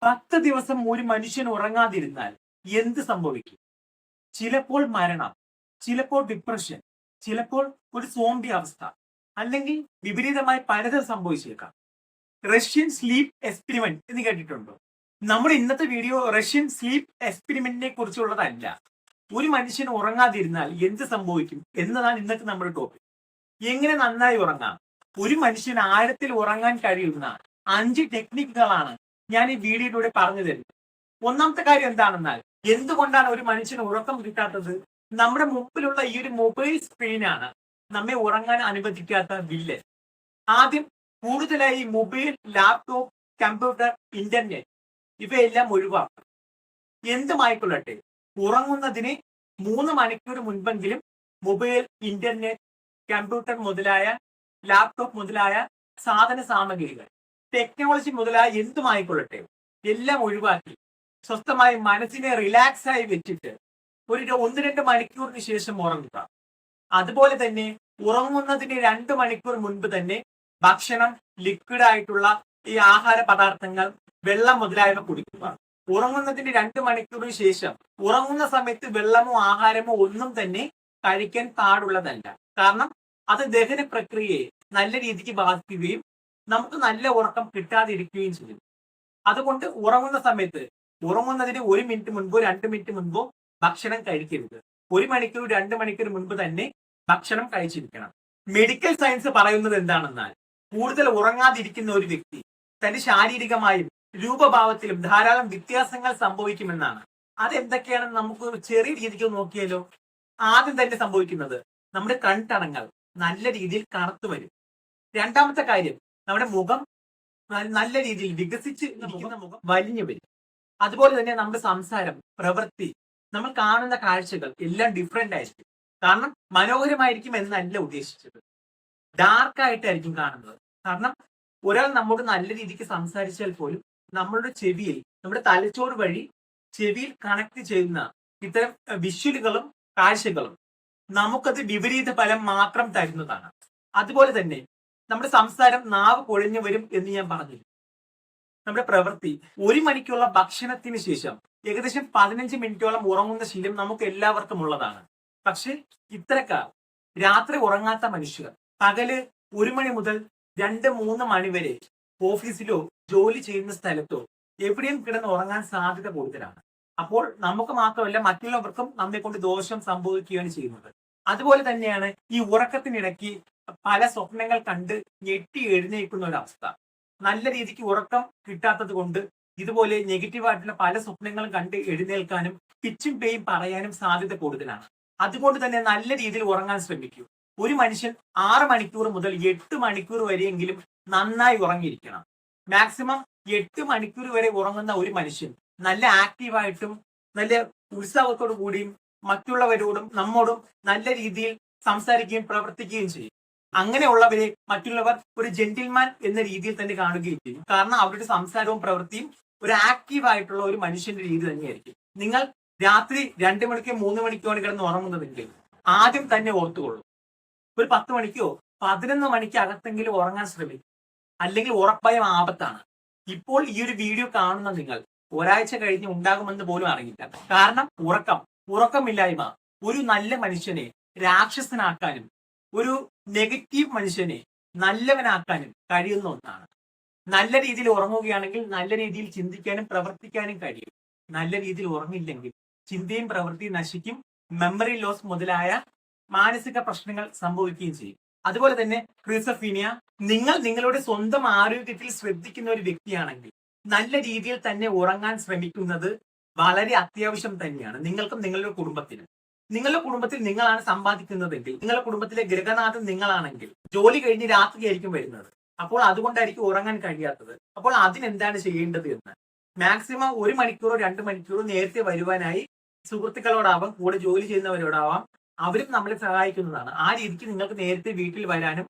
10 ദിവസം ഒരു മനുഷ്യൻ ഉറങ്ങാതിരുന്നാൽ എന്ത് സംഭവിക്കും? ചിലപ്പോൾ മരണം, ചിലപ്പോൾ ഡിപ്രഷൻ, ചിലപ്പോൾ ഒരു സോംബി അവസ്ഥ, അല്ലെങ്കിൽ വിപരീതമായി പലതും സംഭവിച്ചേക്കാം. റഷ്യൻ സ്ലീപ്പ് എക്സ്പെരിമെന്റ് എന്ന് കേട്ടിട്ടുണ്ടോ? നമ്മുടെ ഇന്നത്തെ വീഡിയോ റഷ്യൻ സ്ലീപ്പ് എക്സ്പെരിമെന്റിനെ കുറിച്ചുള്ളതല്ല. ഒരു മനുഷ്യൻ ഉറങ്ങാതിരുന്നാൽ എന്ത് സംഭവിക്കും എന്നതാണ് ഇന്നത്തെ നമ്മുടെ ടോപ്പിക്. എങ്ങനെ നന്നായി ഉറങ്ങാം? ഒരു മനുഷ്യൻ ആഴത്തിൽ ഉറങ്ങാൻ കഴിയുന്ന 5 ടെക്നിക്കുകളാണ് ഞാൻ ഈ വീഡിയോയിലൂടെ പറഞ്ഞു തരുന്നത്. ഒന്നാമത്തെ കാര്യം എന്താണെന്നാൽ, എന്തുകൊണ്ടാണ് ഒരു മനുഷ്യന് ഉറക്കം കിട്ടാത്തത്? നമ്മുടെ മുമ്പിലുള്ള ഈ ഒരു മൊബൈൽ സ്ക്രീനാണ് നമ്മെ ഉറങ്ങാൻ അനുവദിക്കാത്ത വില്ലൻ. ആദ്യം കൂടുതലായി മൊബൈൽ, ലാപ്ടോപ്പ്, കമ്പ്യൂട്ടർ, ഇന്റർനെറ്റ് ഇവയെല്ലാം ഒഴിവാക്കും. എന്തുമായിക്കൊള്ളട്ടെ, ഉറങ്ങുന്നതിന് 3 മണിക്കൂർ മുൻപെങ്കിലും മൊബൈൽ, ഇന്റർനെറ്റ്, കമ്പ്യൂട്ടർ മുതലായ, ലാപ്ടോപ്പ് മുതലായ സാധന സാമഗ്രികൾ, ടെക്നോളജി മുതലായ എന്തുമായിക്കൊള്ളട്ടെ എല്ലാം ഒഴിവാക്കി സ്വസ്ഥമായി മനസ്സിനെ റിലാക്സ് ആയി വെച്ചിട്ട് ഒരു 1-2 മണിക്കൂറിന് ശേഷം ഉറങ്ങുക. അതുപോലെ തന്നെ ഉറങ്ങുന്നതിന് 2 മണിക്കൂർ മുൻപ് തന്നെ ഭക്ഷണം, ലിക്വിഡ് ആയിട്ടുള്ള ഈ ആഹാര പദാർത്ഥങ്ങൾ, വെള്ളം മുതലായവ കുടിക്കുക. ഉറങ്ങുന്നതിന് 2 മണിക്കൂറിന് ശേഷം ഉറങ്ങുന്ന സമയത്ത് വെള്ളമോ ആഹാരമോ ഒന്നും തന്നെ കഴിക്കാൻ പാടുള്ളതല്ല. കാരണം അത് ദഹന പ്രക്രിയയെ നല്ല രീതിക്ക് ബാധിക്കുകയും നമുക്ക് നല്ല ഉറക്കം കിട്ടാതിരിക്കുകയും ചെയ്യും. അതുകൊണ്ട് ഉറങ്ങുന്ന സമയത്ത് ഉറങ്ങുന്നതിന് 1 മിനിറ്റ് മുൻപോ 2 മിനിറ്റ് മുൻപോ ഭക്ഷണം കഴിക്കരുത്. 1 മണിക്കൂർ 2 മണിക്കൂർ മുൻപ് തന്നെ ഭക്ഷണം കഴിച്ചിരിക്കണം. മെഡിക്കൽ സയൻസ് പറയുന്നത് എന്താണെന്നാൽ, കൂടുതൽ ഉറങ്ങാതിരിക്കുന്ന ഒരു വ്യക്തി തന്റെ ശാരീരികമായും രൂപഭാവത്തിലും ധാരാളം വ്യത്യാസങ്ങൾ സംഭവിക്കുമെന്നാണ്. അതെന്തൊക്കെയാണെന്ന് നമുക്ക് ചെറിയ രീതിക്ക് നോക്കിയാലോ? ആദ്യം തന്നെ സംഭവിക്കുന്നത്, നമ്മുടെ കൺതടങ്ങൾ നല്ല രീതിയിൽ കറുത്തു വരും. രണ്ടാമത്തെ കാര്യം, നമ്മുടെ മുഖം നല്ല രീതിയിൽ വികസിച്ച് ഇരിക്കുന്ന മുഖം വലിഞ്ഞു വരും. അതുപോലെ തന്നെ നമ്മുടെ സംസാരം, പ്രവൃത്തി, നമ്മൾ കാണുന്ന കാഴ്ചകൾ എല്ലാം ഡിഫറെന്റ് ആയിരിക്കും. കാരണം മനോഹരമായിരിക്കും എന്നല്ല ഉദ്ദേശിച്ചത്, ഡാർക്കായിട്ടായിരിക്കും കാണുന്നത്. കാരണം ഒരാൾ നമ്മോട് നല്ല രീതിക്ക് സംസാരിച്ചാൽ പോലും നമ്മളുടെ ചെവിയിൽ, നമ്മുടെ തലച്ചോറ് വഴി ചെവിയിൽ കണക്ട് ചെയ്യുന്ന ഇത്തരം വിഷ്വലുകളും കാഴ്ചകളും നമുക്കത് വിപരീത ഫലം മാത്രം തരുന്നതാണ്. അതുപോലെ തന്നെ നമ്മുടെ സംസാരം, നാവ് പൊഴിഞ്ഞു വരും എന്ന് ഞാൻ പറഞ്ഞിരുന്നു. നമ്മുടെ പ്രവൃത്തി, 1 മണിക്കുള്ള ഭക്ഷണത്തിന് ശേഷം ഏകദേശം 15 മിനിറ്റോളം ഉറങ്ങുന്ന ശീലം നമുക്ക് എല്ലാവർക്കും ഉള്ളതാണ്. പക്ഷെ ഇത്തരക്കാർ, രാത്രി ഉറങ്ങാത്ത മനുഷ്യർ, പകല് 1 മണി മുതൽ 2-3 മണി വരെ ഓഫീസിലോ ജോലി ചെയ്യുന്ന സ്ഥലത്തോ എവിടെയും കിടന്ന് ഉറങ്ങാൻ സാധ്യത കൂടുതലാണ്. അപ്പോൾ നമുക്ക് മാത്രമല്ല മറ്റുള്ളവർക്കും നമ്മെ കൊണ്ട് ദോഷം സംഭവിക്കുകയാണ് ചെയ്യുന്നത്. അതുപോലെ തന്നെയാണ് ഈ ഉറക്കത്തിനിടയ്ക്ക് പല സ്വപ്നങ്ങൾ കണ്ട് ഞെട്ടി എഴുന്നേൽക്കുന്ന ഒരു അവസ്ഥ. നല്ല രീതിക്ക് ഉറക്കം കിട്ടാത്തത് കൊണ്ട് ഇതുപോലെ നെഗറ്റീവായിട്ടുള്ള പല സ്വപ്നങ്ങളും കണ്ട് എഴുന്നേൽക്കാനും പിച്ചും പേയും പറയാനും സാധ്യത കൂടുതലാണ്. അതുകൊണ്ട് തന്നെ നല്ല രീതിയിൽ ഉറങ്ങാൻ ശ്രമിക്കൂ. ഒരു മനുഷ്യൻ 6 മണിക്കൂർ മുതൽ 8 മണിക്കൂർ വരെയെങ്കിലും നന്നായി ഉറങ്ങിയിരിക്കണം. മാക്സിമം 8 മണിക്കൂർ വരെ ഉറങ്ങുന്ന ഒരു മനുഷ്യൻ നല്ല ആക്റ്റീവായിട്ടും നല്ല ഉത്സാഹത്തോടു കൂടിയും മറ്റുള്ളവരോടും നമ്മോടും നല്ല രീതിയിൽ സംസാരിക്കുകയും പ്രവർത്തിക്കുകയും ചെയ്യും. അങ്ങനെയുള്ളവരെ മറ്റുള്ളവർ ഒരു ജെന്റിൽമാൻ എന്ന രീതിയിൽ തന്നെ കാണുകയും ചെയ്യും. കാരണം അവരുടെ സംസാരവും പ്രവൃത്തിയും ഒരു ആക്റ്റീവ് ആയിട്ടുള്ള ഒരു മനുഷ്യന്റെ രീതി തന്നെയായിരിക്കും. നിങ്ങൾ രാത്രി 2 മണിക്കോ 3 മണിക്കോ ആണ് കിടന്ന് ഉറങ്ങുന്നതെങ്കിൽ ആദ്യം തന്നെ ഓർത്തുകൊള്ളൂ, ഒരു 10 മണിക്കോ 11 മണിക്ക് അകത്തെങ്കിലും ഉറങ്ങാൻ ശ്രമിക്കും. അല്ലെങ്കിൽ ഉറപ്പായും ആപത്താണ്. ഇപ്പോൾ ഈ ഒരു വീഡിയോ കാണുന്ന നിങ്ങൾ ഒരാഴ്ച കഴിഞ്ഞ് ഉണ്ടാകുമെന്ന് പോലും അറിയില്ല. കാരണം ഉറക്കമില്ലായ്മ ഒരു നല്ല മനുഷ്യനെ രാക്ഷസനാക്കാനും ഒരു നെഗറ്റീവ് മനുഷ്യനെ നല്ലവനാക്കാനും കഴിയുന്ന ഒന്നാണ്. നല്ല രീതിയിൽ ഉറങ്ങുകയാണെങ്കിൽ നല്ല രീതിയിൽ ചിന്തിക്കാനും പ്രവർത്തിക്കാനും കഴിയും. നല്ല രീതിയിൽ ഉറങ്ങില്ലെങ്കിൽ ചിന്തയും പ്രവൃത്തിയും നശിക്കും, മെമ്മറി ലോസ് മുതലായ മാനസിക പ്രശ്നങ്ങൾ സംഭവിക്കുകയും ചെയ്യും. അതുപോലെ തന്നെ ക്രിസഫീനിയ, നിങ്ങൾ നിങ്ങളുടെ സ്വന്തം ആരോഗ്യത്തിൽ ശ്രദ്ധിക്കുന്ന ഒരു വ്യക്തിയാണെങ്കിൽ നല്ല രീതിയിൽ തന്നെ ഉറങ്ങാൻ ശ്രമിക്കുന്നത് വളരെ അത്യാവശ്യം തന്നെയാണ്, നിങ്ങൾക്കും നിങ്ങളുടെ കുടുംബത്തിനും. നിങ്ങളുടെ കുടുംബത്തിൽ നിങ്ങളാണ് സമ്പാദിക്കുന്നതെങ്കിൽ, നിങ്ങളുടെ കുടുംബത്തിലെ ഗ്രഹനാഥൻ നിങ്ങളാണെങ്കിൽ ജോലി കഴിഞ്ഞ് രാത്രിയായിരിക്കും വരുന്നത്. അപ്പോൾ അതുകൊണ്ടായിരിക്കും ഉറങ്ങാൻ കഴിയാത്തത്. അപ്പോൾ അതിനെന്താണ് ചെയ്യേണ്ടത് എന്ന്, മാക്സിമം 1 മണിക്കൂറോ 2 മണിക്കൂറോ നേരത്തെ വരുവാനായി സുഹൃത്തുക്കളോടാവാം, കൂടെ ജോലി ചെയ്യുന്നവരോടാവാം, അവരും നമ്മളെ സഹായിക്കുന്നതാണ്. ആ രീതിക്ക് നിങ്ങൾക്ക് നേരത്തെ വീട്ടിൽ വരാനും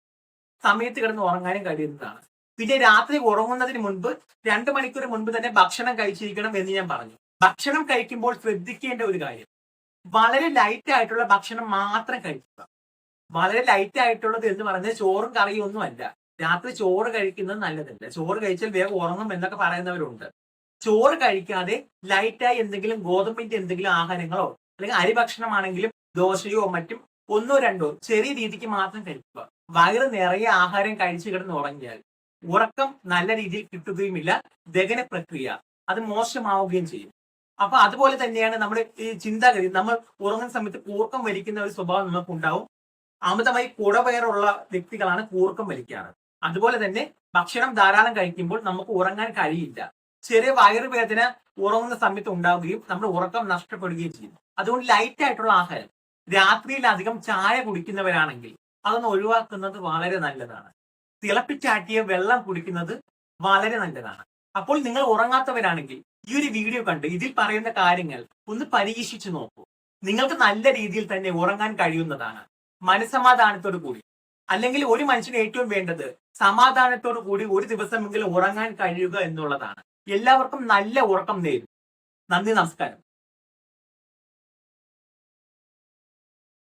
സമയത്ത് കിടന്ന് ഉറങ്ങാനും കഴിയുന്നതാണ്. പിന്നെ രാത്രി ഉറങ്ങുന്നതിന് മുൻപ് 2 മണിക്കൂർ മുൻപ് തന്നെ ഭക്ഷണം കഴിച്ചിരിക്കണം എന്ന് ഞാൻ പറഞ്ഞു. ഭക്ഷണം കഴിക്കുമ്പോൾ ശ്രദ്ധിക്കേണ്ട ഒരു കാര്യം, വളരെ ലൈറ്റ് ആയിട്ടുള്ള ഭക്ഷണം മാത്രം കഴിക്കുക. വളരെ ലൈറ്റ് ആയിട്ടുള്ളത് എന്ന് പറഞ്ഞാൽ ചോറും കറിയും ഒന്നും അല്ല. രാത്രി ചോറ് കഴിക്കുന്നത് നല്ലതല്ല. ചോറ് കഴിച്ചാൽ വേഗം ഉറങ്ങും എന്നൊക്കെ പറയുന്നവരുണ്ട്. ചോറ് കഴിക്കാതെ ലൈറ്റായി എന്തെങ്കിലും ഗോതമ്പിന്റെ എന്തെങ്കിലും ആഹാരങ്ങളോ അല്ലെങ്കിൽ അരി ഭക്ഷണമാണെങ്കിലും ദോശയോ മറ്റും ഒന്നോ രണ്ടോ ചെറിയ രീതിക്ക് മാത്രം കഴിക്കുക. വയറ് നിറയെ ആഹാരം കഴിച്ചു കിടന്ന് ഉറങ്ങിയാൽ ഉറക്കം നല്ല രീതിയിൽ കിട്ടുകയുമില്ല, ദഹന പ്രക്രിയ അത് മോശമാവുകയും ചെയ്യും. അപ്പൊ അതുപോലെ തന്നെയാണ് നമ്മുടെ ഈ ചിന്താഗതി. നമ്മൾ ഉറങ്ങുന്ന സമയത്ത് കൂർക്കം വലിക്കുന്ന ഒരു സ്വഭാവം നമുക്ക് ഉണ്ടാവും. അമിതമായി കുടവയറുള്ള വ്യക്തികളാണ് കൂർക്കം വലിക്കാറ്. അതുപോലെ തന്നെ ഭക്ഷണം ധാരാളം കഴിക്കുമ്പോൾ നമുക്ക് ഉറങ്ങാൻ കഴിയില്ല. ചെറിയ വയറുവേദന ഉറങ്ങുന്ന സമയത്ത് ഉണ്ടാവുകയും നമ്മുടെ ഉറക്കം നഷ്ടപ്പെടുകയും ചെയ്യും. അതുകൊണ്ട് ലൈറ്റ് ആയിട്ടുള്ള ആഹാരം, രാത്രിയിൽ അധികം ചായ കുടിക്കുന്നവരാണെങ്കിൽ അതൊന്ന് ഒഴിവാക്കുന്നത് വളരെ നല്ലതാണ്. തിളപ്പിച്ചാട്ടിയ വെള്ളം കുടിക്കുന്നത് വളരെ നല്ലതാണ്. അപ്പോൾ നിങ്ങൾ ഉറങ്ങാത്തവരാണെങ്കിൽ ഈ ഒരു വീഡിയോ കണ്ട് ഇതിൽ പറയുന്ന കാര്യങ്ങൾ ഒന്ന് പരീക്ഷിച്ചു നോക്കൂ. നിങ്ങൾക്ക് നല്ല രീതിയിൽ തന്നെ ഉറങ്ങാൻ കഴിയുന്നതാണ്, മനസ്സമാധാനത്തോടു കൂടി. അല്ലെങ്കിൽ ഒരു മനുഷ്യന് ഏറ്റവും വേണ്ടത് സമാധാനത്തോടു കൂടി ഒരു ദിവസമെങ്കിലും ഉറങ്ങാൻ കഴിയുക എന്നുള്ളതാണ്. എല്ലാവർക്കും നല്ല ഉറക്കം നേരും. നന്ദി, നമസ്കാരം.